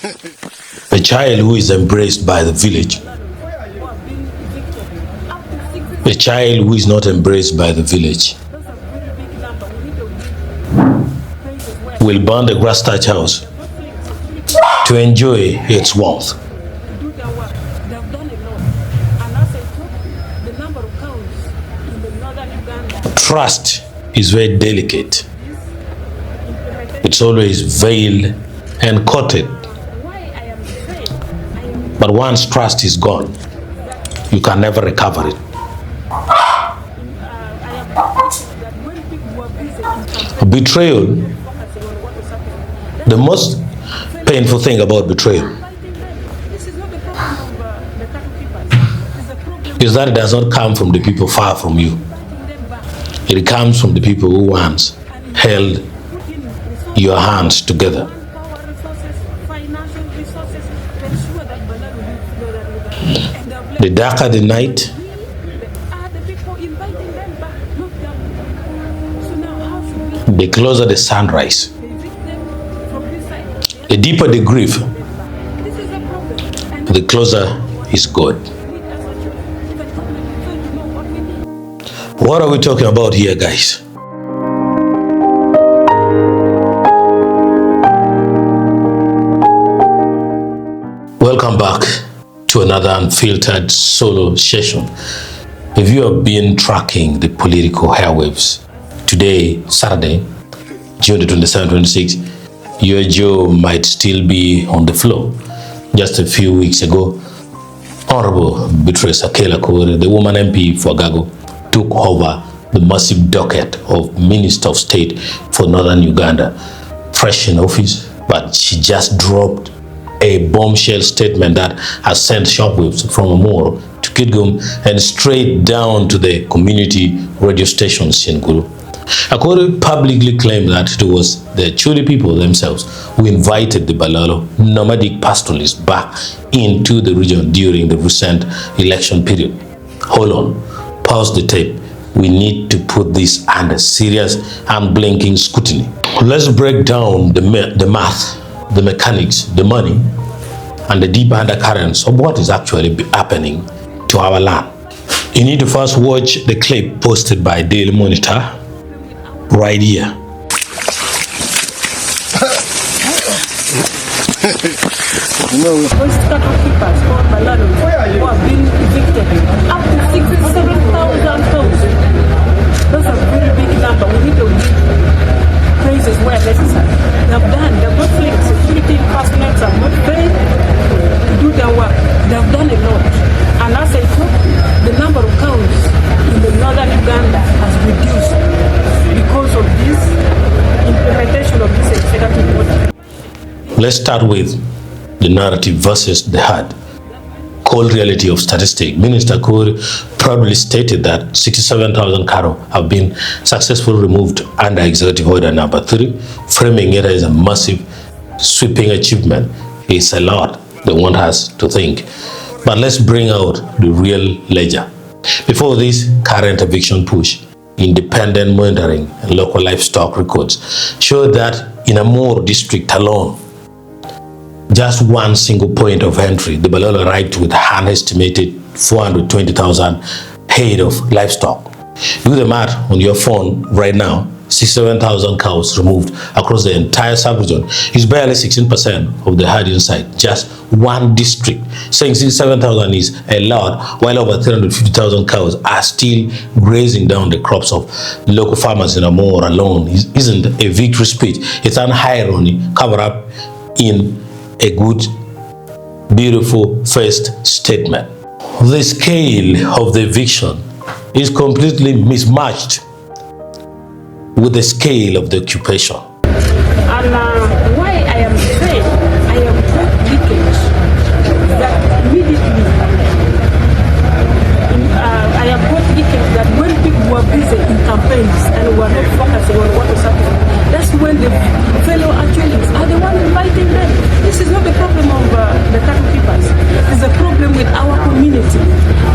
A child who is embraced by the village. A child who is not embraced by the village will burn the grass thatch house to enjoy its warmth. Trust is very delicate. It's always veiled and coated. But once trust is gone, you can never recover it. Betrayal, the most painful thing about betrayal is that it does not come from the people far from you. It comes from the people who once held your hands together. The darker the night, the closer the sunrise. The deeper the grief, the closer is God. What are we talking about here, guys? Welcome back to another unfiltered solo session. If you have been tracking the political airwaves, today, Saturday, June 27, 26, your Joe might still be on the floor. Just a few weeks ago, Honorable Beatrice Akori, the woman MP for Gago, took over the massive docket of Minister of State for Northern Uganda, fresh in office, but she just dropped a bombshell statement that has sent shockwaves from Amoro to Kitgum and straight down to the community radio stations in Gulu. Akori publicly claimed that it was the Acholi people themselves who invited the Balaalo nomadic pastoralists back into the region during the recent election period. Hold on, pause the tape. We need to put this under serious and blinking scrutiny. Let's break down the math, the mechanics, the money, and the deep undercurrents of what is actually happening to our land. You need to first watch the clip posted by Daily Monitor right here. Those cattle keepers called Balaalo who have been evicted up to 67,000 cows. Those are very big number. We need to give praises where necessary. They've got security personnel are not paid to do their work. They've done a lot. And as I talk, the number of cows in the northern Uganda has reduced because of this implementation of this executive order. Let's start with the narrative versus the hard. Cold reality of statistics. Minister Akori proudly stated that 67,000 cattle have been successfully removed under Executive Order number 3, framing it as a massive, sweeping achievement. It's a lot they want us to think. But let's bring out the real ledger. Before this current eviction push, independent monitoring and local livestock records show that in Amoro district alone, just one single point of entry, the Balaalo arrived with an estimated 420,000 head of livestock. Do the math on your phone right now. 67,000 cows removed across the entire sub-region is barely 16% of the herd inside just one district. Saying 67,000 is a lot, while over 350,000 cows are still grazing down the crops of local farmers in Amoro alone isn't a victory speech. It's an irony covered up in a good, beautiful first statement. The scale of the eviction is completely mismatched with the scale of the occupation. And why I am saying I am quite leakage that immediately I am quite leakage that when people were busy in campaigns and were not focusing on what is happening, that's when the fellow Accuses are the one inviting them. This is not the problem of the cattle keepers. It's a problem with our community.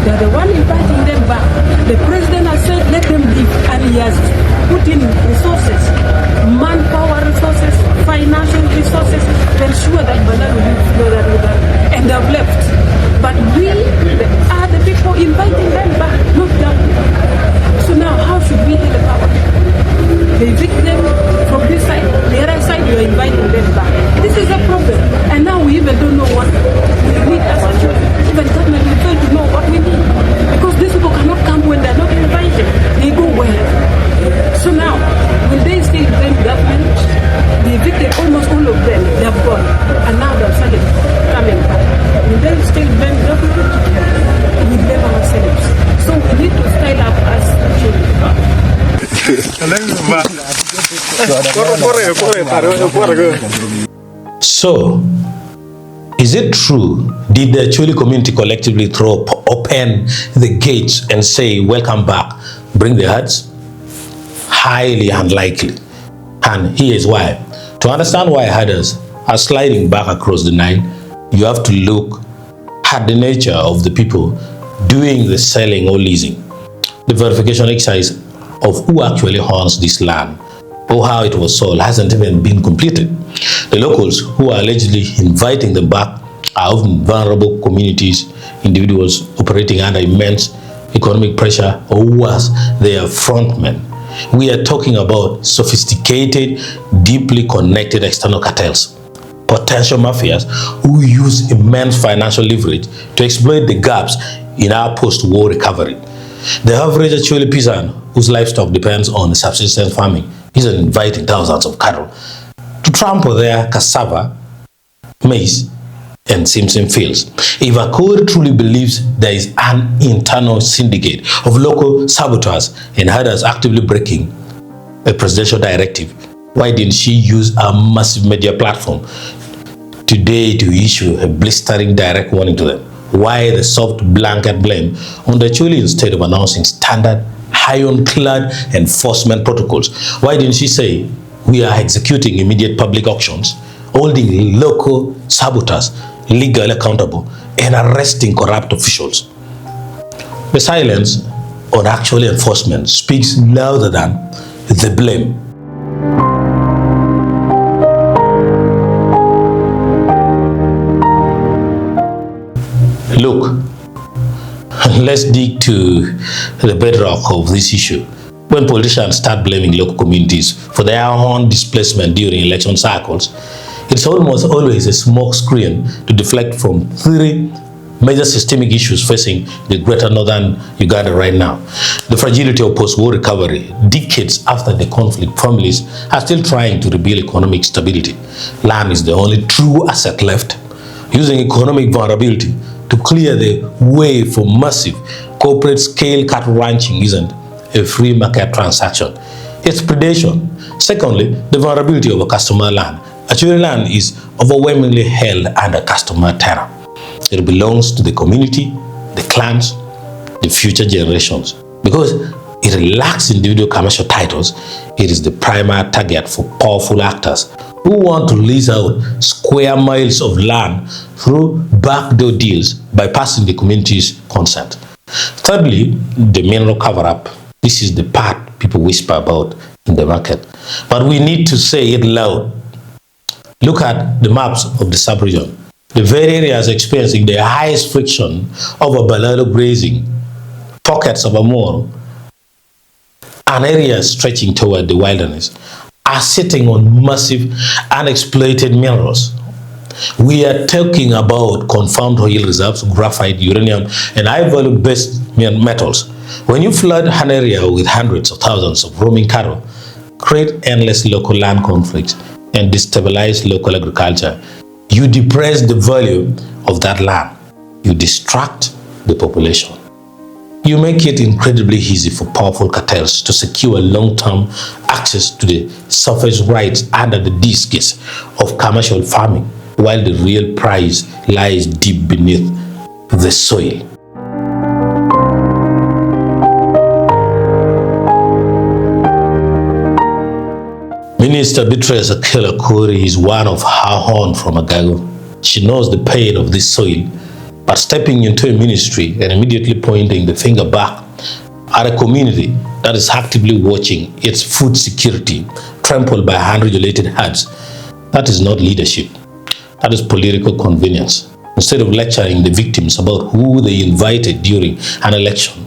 They are the one inviting them back. The president has said let them leave, and he has put in resources, manpower resources, financial resources to ensure that Balaalo will you're inviting them back. This is a problem. And now we even don't know what we need as a church. Even government, we fail to know what we need. Because these people cannot come when they're not invited. They go where? So now, will they still blame government? They evicted almost all of them. They have gone. And now they're suddenly coming back. Will they still blame government? We blame ourselves. So we need to style up as children. So, is it true? Did the Acholi community collectively open the gates and say, welcome back, bring the herds? Highly unlikely. And here's why. To understand why herders are sliding back across the Nile, you have to look at the nature of the people doing the selling or leasing. The verification exercise of who actually owns this land or how it was sold hasn't even been completed. The locals who are allegedly inviting them back are often vulnerable communities, individuals operating under immense economic pressure, or who was their frontmen. We are talking about sophisticated, deeply connected external cartels, potential mafias who use immense financial leverage to exploit the gaps in our post-war recovery. The average Acholi peasant whose livestock depends on subsistence farming isn't inviting thousands of cattle to trample their cassava, maize, and simsim fields. If Akori truly believes there is an internal syndicate of local saboteurs and herders actively breaking a presidential directive, why didn't she use a massive media platform today to issue a blistering direct warning to them? Why the soft blanket blame on the Acholi instead of announcing standard ironclad enforcement protocols? Why didn't she say we are executing immediate public auctions, holding local saboteurs legally accountable, and arresting corrupt officials? The silence on actual enforcement speaks louder than the blame. Look, let's dig to the bedrock of this issue. When politicians start blaming local communities for their own displacement during election cycles, it's almost always a smoke screen to deflect from three major systemic issues facing the greater northern Uganda right now. The fragility of post-war recovery. Decades after the conflict, families are still trying to rebuild economic stability. Land is the only true asset left. Using economic vulnerability to clear the way for massive corporate-scale cattle ranching isn't a free market transaction. It's predation. Secondly, the vulnerability of a customer land. Acholi land is overwhelmingly held under customer tenure. It belongs to the community, the clans, the future generations. Because it lacks individual commercial titles, it is the primary target for powerful actors who want to lease out square miles of land through backdoor deals bypassing the community's consent. Thirdly, the mineral cover-up. This is the part people whisper about in the market, but we need to say it loud. Look at the maps of the sub-region. The very areas experiencing the highest friction over Balaalo grazing, pockets of Amor, and areas stretching toward the wilderness are sitting on massive unexploited minerals. We are talking about confirmed oil reserves, graphite, uranium, and high-value base metals. When you flood an area with hundreds of thousands of roaming cattle, create endless local land conflicts, and destabilize local agriculture, you depress the value of that land. You distract the population. You make it incredibly easy for powerful cartels to secure long-term access to the surface rights under the disguise of commercial farming, while the real prize lies deep beneath the soil. Minister Beatrice Akori is one of her own from Agago. She knows the pain of this soil, but stepping into a ministry and immediately pointing the finger back at a community that is actively watching its food security trampled by unregulated herds, that is not leadership. That is political convenience. Instead of lecturing the victims about who they invited during an election,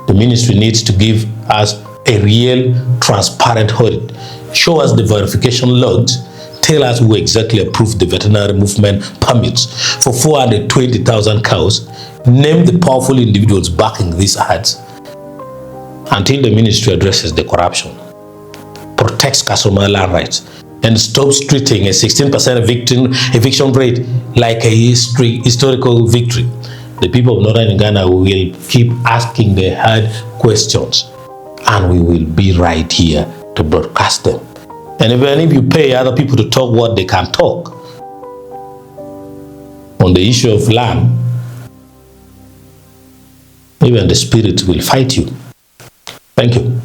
the ministry needs to give us a real, transparent audit. Show us the verification logs, tell us who exactly approved the veterinary movement permits for 420,000 cows. Name the powerful individuals backing these ads. Until the ministry addresses the corruption, protects customer land rights, and stops treating a 16% eviction rate like a historical victory, the people of Northern Uganda will keep asking the hard questions, and we will be right here to broadcast them. And even if you pay other people to talk what they can talk on the issue of land, even the spirit will fight you. Thank you.